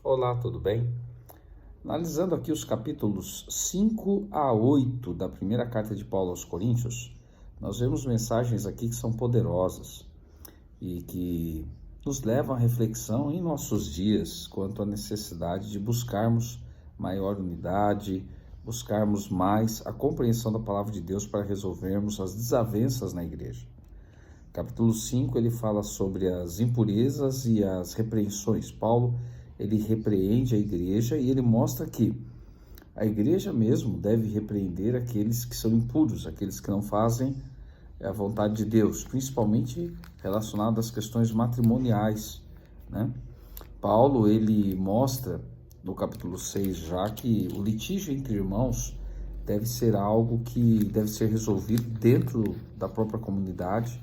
Olá, tudo bem? Analisando aqui os capítulos 5 a 8 da primeira carta de Paulo aos Coríntios, nós vemos mensagens aqui que são poderosas e que nos levam à reflexão em nossos dias quanto à necessidade de buscarmos maior unidade, buscarmos mais a compreensão da palavra de Deus para resolvermos as desavenças na igreja. Capítulo 5, ele fala sobre as impurezas e as repreensões. Paulo, ele repreende a igreja e ele mostra que a igreja mesmo deve repreender aqueles que são impuros, aqueles que não fazem a vontade de Deus, principalmente relacionado às questões matrimoniais, né? Paulo, ele mostra no capítulo 6 já que o litígio entre irmãos deve ser algo que deve ser resolvido dentro da própria comunidade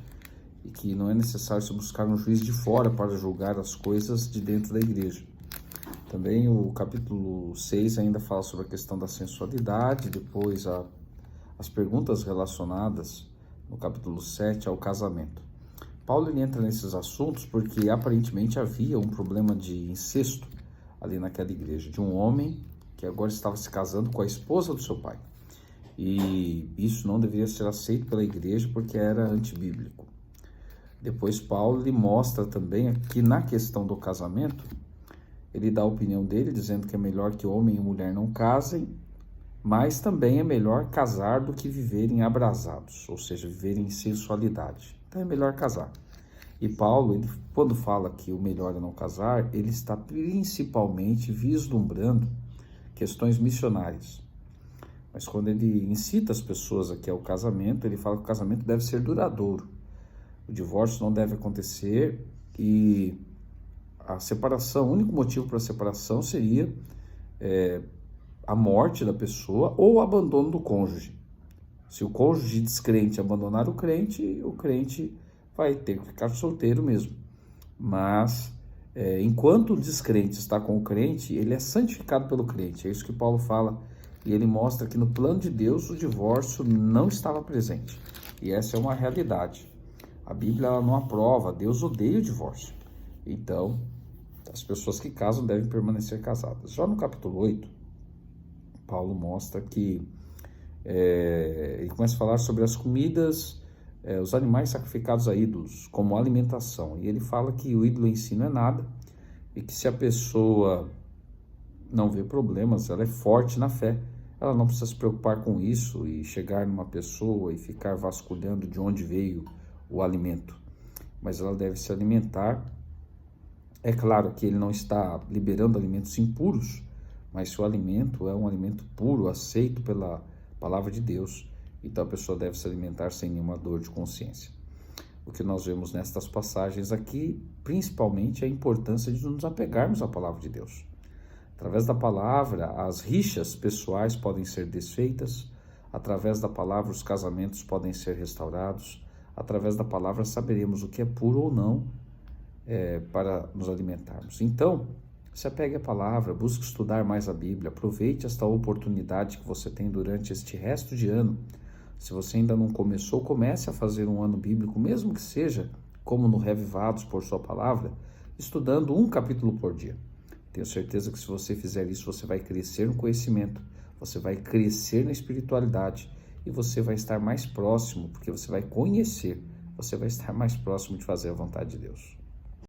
e que não é necessário se buscar um juiz de fora para julgar as coisas de dentro da igreja. Também o capítulo 6 ainda fala sobre a questão da sensualidade, depois as perguntas relacionadas no capítulo 7 ao casamento. Paulo ele entra nesses assuntos porque aparentemente havia um problema de incesto ali naquela igreja, de um homem que agora estava se casando com a esposa do seu pai. E isso não deveria ser aceito pela igreja porque era antibíblico. Depois Paulo ele mostra também que na questão do casamento, ele dá a opinião dele, dizendo que é melhor que homem e mulher não casem, mas também é melhor casar do que viverem abrasados, ou seja, viverem em sensualidade. Então é melhor casar. E Paulo, ele, quando fala que o melhor é não casar, ele está principalmente vislumbrando questões missionárias. Mas quando ele incita as pessoas aqui ao casamento, ele fala que o casamento deve ser duradouro. O divórcio não deve acontecer e a separação, o único motivo para a separação seria a morte da pessoa ou o abandono do cônjuge. Se o cônjuge descrente abandonar o crente vai ter que ficar solteiro mesmo. Mas, enquanto o descrente está com o crente, ele é santificado pelo crente. É isso que Paulo fala. E ele mostra que no plano de Deus o divórcio não estava presente. E essa é uma realidade. A Bíblia ela não aprova, Deus odeia o divórcio. Então, as pessoas que casam devem permanecer casadas. Já no capítulo 8, Paulo mostra que ele começa a falar sobre as comidas, os animais sacrificados a ídolos, como alimentação. E ele fala que o ídolo em si não é nada e que se a pessoa não vê problemas, ela é forte na fé, ela não precisa se preocupar com isso e chegar numa pessoa e ficar vasculhando de onde veio o alimento. Mas ela deve se alimentar. É claro que ele não está liberando alimentos impuros, mas se o alimento é um alimento puro, aceito pela palavra de Deus, então a pessoa deve se alimentar sem nenhuma dor de consciência. O que nós vemos nestas passagens aqui, principalmente, é a importância de nos apegarmos à palavra de Deus. Através da palavra, as rixas pessoais podem ser desfeitas, através da palavra, os casamentos podem ser restaurados, através da palavra, saberemos o que é puro ou não, para nos alimentarmos. Então, se apegue à palavra, busque estudar mais a Bíblia, aproveite esta oportunidade que você tem durante este resto de ano. Se você ainda não começou, comece a fazer um ano bíblico, mesmo que seja como no Revivados por sua palavra, estudando um capítulo por dia. Tenho certeza que se você fizer isso, você vai crescer no conhecimento, você vai crescer na espiritualidade e você vai estar mais próximo, porque você vai conhecer, você vai estar mais próximo de fazer a vontade de Deus.